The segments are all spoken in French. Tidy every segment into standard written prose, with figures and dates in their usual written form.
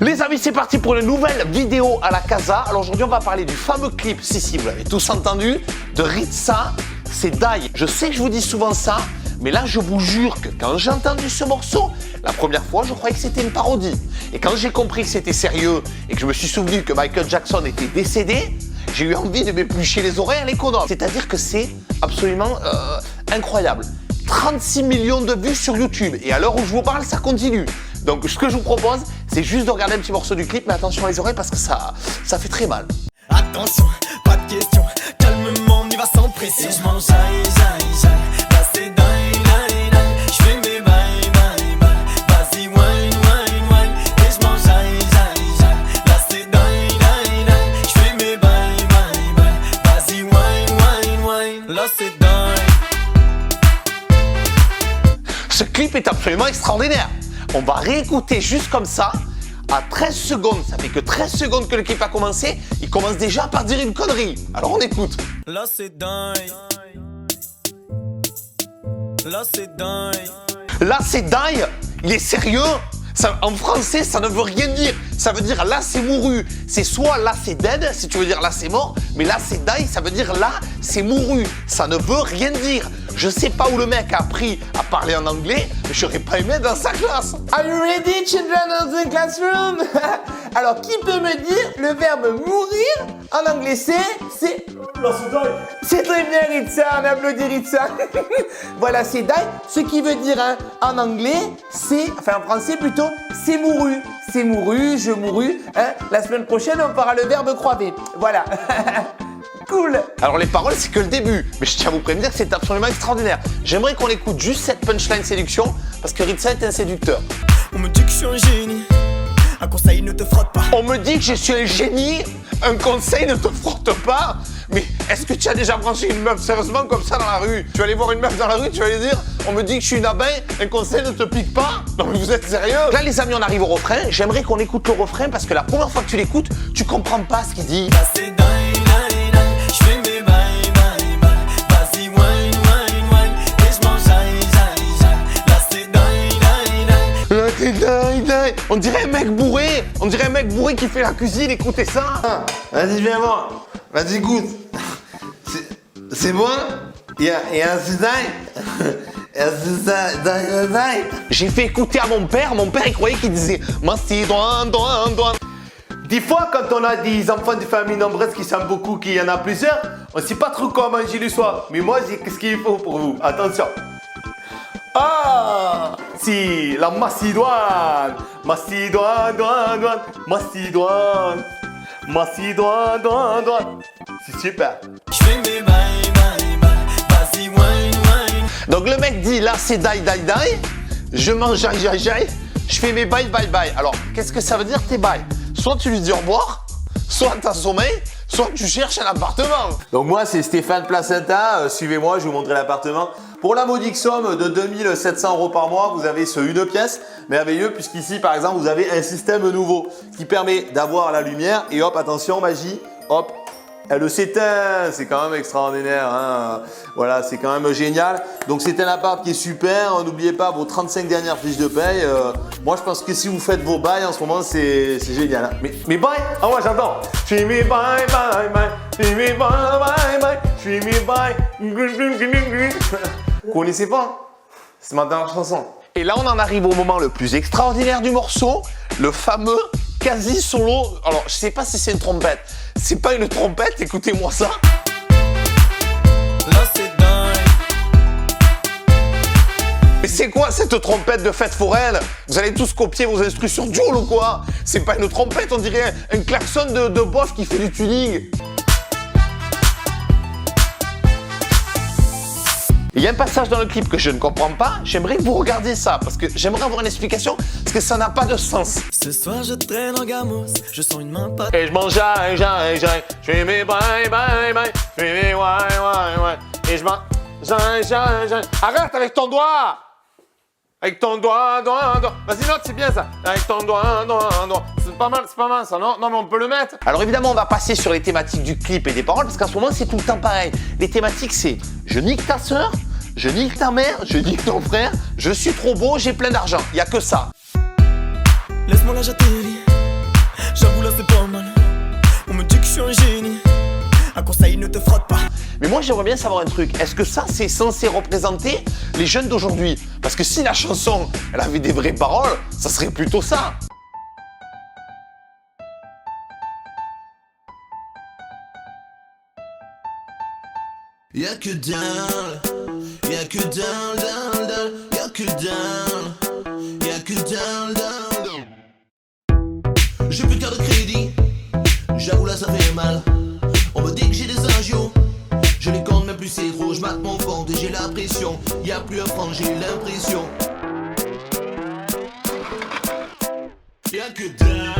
Les amis, c'est parti pour une nouvelle vidéo à la casa. Alors aujourd'hui, on va parler du fameux clip, si, vous l'avez tous entendu, de Ritza, c'est Die. Je sais que je vous dis souvent ça, mais là, je vous jure que quand j'ai entendu ce morceau, la première fois, je croyais que c'était une parodie. Et quand j'ai compris que c'était sérieux et que je me suis souvenu que Michael Jackson était décédé, j'ai eu envie de m'éplucher les oreilles à l'économe. C'est-à-dire que c'est absolument incroyable. 36 millions de vues sur YouTube. Et à l'heure où je vous parle, ça continue. Donc ce que je vous propose, c'est juste de regarder un petit morceau du clip, mais attention les oreilles parce que ça fait très mal. Attention, pas de question, calmement, on y va sans pression. Je mange j'aille, là c'est die, je fais mes bye, vas-y wine, et je mange j'aille, là c'est die, je fais mes bye, vas-y wine, là c'est die. Ce clip est absolument extraordinaire. On va réécouter juste comme ça, à 13 secondes, ça fait que 13 secondes que le clip a commencé, il commence déjà par dire une connerie. Alors on écoute. Là c'est die. Là c'est die. Là c'est die, il est sérieux ça, en français, ça ne veut rien dire. Ça veut dire là c'est mouru. C'est soit là c'est dead, si tu veux dire là c'est mort, mais là c'est die, ça veut dire là c'est mouru. Ça ne veut rien dire. Je sais pas où le mec a appris à parler en anglais, mais j'aurais pas aimé dans sa classe. Are you ready, children of the classroom? Alors, qui peut me dire le verbe mourir en anglais c'est... C'est très bien, Ritza, on applaudit Ritza. Voilà, c'est die, ce qui veut dire en anglais, c'est, enfin en français plutôt, c'est mouru. C'est mouru, je mourus. La semaine prochaine, on fera le verbe croiser. Voilà. Cool. Alors les paroles, c'est que le début, mais je tiens à vous prévenir que c'est absolument extraordinaire. J'aimerais qu'on écoute juste cette punchline séduction, parce que Ritza est un séducteur. On me dit que je suis un génie, un conseil ne te frotte pas. On me dit que je suis un génie, un conseil ne te frotte pas. Mais est-ce que tu as déjà branché une meuf sérieusement comme ça dans la rue? Tu vas aller voir une meuf dans la rue, tu vas lui dire on me dit que je suis une abeille, un conseil ne te pique pas? Non mais vous êtes sérieux? Là les amis, on arrive au refrain. J'aimerais qu'on écoute le refrain parce que la première fois que tu l'écoutes, tu comprends pas ce qu'il dit. Là c'est die, je fais mes bye, vas-y wine, et je mange j'aille, là c'est die. Là c'est die. On dirait un mec bourré. On dirait un mec bourré qui fait la cuisine, écoutez ça. Vas-y, viens voir. Vas-y, goûte. C'est bon? Il y a un J'ai fait écouter à mon père il croyait qu'il disait Massi, douane. Des fois, quand on a des enfants de famille nombreuses qui s'aiment beaucoup, qu'il y en a plusieurs, on sait pas trop quoi manger le soir. Mais moi, j'ai ce qu'il faut pour vous. Attention. Ah, si, la massidoine. Massidoine. C'est super. Je fais mes bye, vas-y wine. Donc le mec dit là c'est die. Je mange j'aille. Je fais mes bye. Alors qu'est-ce que ça veut dire tes bye? Soit tu lui dis au revoir, soit t'as sommeil, soit tu cherches un appartement. Donc moi, c'est Stéphane Placenta. Suivez-moi, je vous montrerai l'appartement. Pour la modique somme de 2700 € par mois, vous avez ce une pièce merveilleux puisqu'ici, par exemple, vous avez un système nouveau qui permet d'avoir la lumière et hop, attention, magie, hop, elle s'éteint. C'est quand même extraordinaire, hein. Voilà, c'est quand même génial. Donc c'est un appart qui est super. N'oubliez pas vos 35 dernières fiches de paye. Moi, je pense que si vous faites vos bails en ce moment, c'est génial. Hein. Mais bails? Ah ouais, j'adore. Je fais mes bails. Vous connaissez pas? C'est ma dernière chanson. Et là on en arrive au moment le plus extraordinaire du morceau, le fameux quasi solo. Alors je sais pas si c'est une trompette. C'est pas une trompette, écoutez-moi ça. Là c'est die. Mais c'est quoi cette trompette de fête foraine? Vous allez tous copier vos instructions du Joule ou quoi? C'est pas une trompette, on dirait un klaxon de bof qui fait du tuning. Il y a un passage dans le clip que je ne comprends pas, j'aimerais que vous regardiez ça, parce que j'aimerais avoir une explication, parce que ça n'a pas de sens. Ce soir je traîne en gamos, je sens une main pas. Et je mange j'aille, je fais mes bye, je fais mes ouais, et je mange j'aille. Arrête avec ton doigt! Avec ton doigt. Vas-y, note, c'est bien ça. Avec ton doigt. C'est pas mal ça, non? Non, mais on peut le mettre. Alors évidemment, on va passer sur les thématiques du clip et des paroles, parce qu'en ce moment, c'est tout le temps pareil. Les thématiques, c'est je nique ta sœur, je nique ta mère, je nique ton frère, je suis trop beau, j'ai plein d'argent. Il n'y a que ça. Laisse-moi la jaterie, te frotte pas. Mais moi j'aimerais bien savoir un truc, est-ce que ça c'est censé représenter les jeunes d'aujourd'hui? Parce que si la chanson elle avait des vraies paroles, ça serait plutôt ça. Y'a que dalle, y'a que dalle, dalle, dalle, y'a que dalle, y'a que dalle, dalle, dalle. J'ai plus de carte de crédit, j'avoue là ça fait mal. On me dit que j'ai des agios, je les compte même plus c'est trop. Je mate mon compte et j'ai la pression, y'a plus un franc, j'ai l'impression. Y'a que dalle.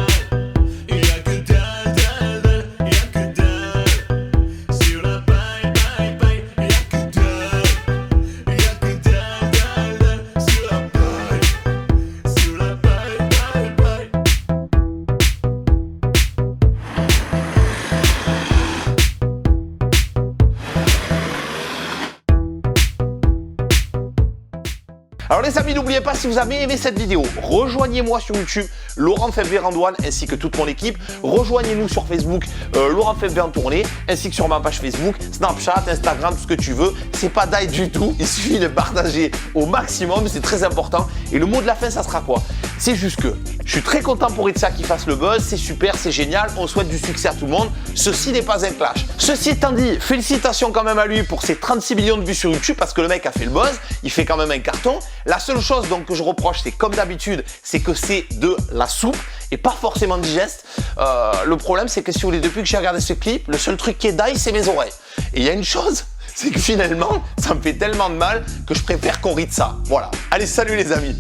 Alors les amis, n'oubliez pas, si vous avez aimé cette vidéo, rejoignez-moi sur YouTube, Laurent Febvre-Antoine, ainsi que toute mon équipe. Rejoignez-nous sur Facebook, Laurent Febvre en tournée, ainsi que sur ma page Facebook, Snapchat, Instagram, tout ce que tu veux. C'est pas d'ail du tout, il suffit de partager au maximum, c'est très important. Et le mot de la fin, ça sera quoi? C'est juste que je suis très content pour Ritza qui fasse le buzz, c'est super, c'est génial, on souhaite du succès à tout le monde. Ceci n'est pas un clash. Ceci étant dit, félicitations quand même à lui pour ses 36 millions de vues sur YouTube parce que le mec a fait le buzz, il fait quand même un carton. La seule chose donc que je reproche, c'est comme d'habitude, c'est que c'est de la soupe et pas forcément digeste. Le problème, c'est que si vous voulez, depuis que j'ai regardé ce clip, le seul truc qui est d'ail, c'est mes oreilles. Et il y a une chose, c'est que finalement, ça me fait tellement de mal que je préfère qu'on rite ça. Voilà. Allez, salut les amis.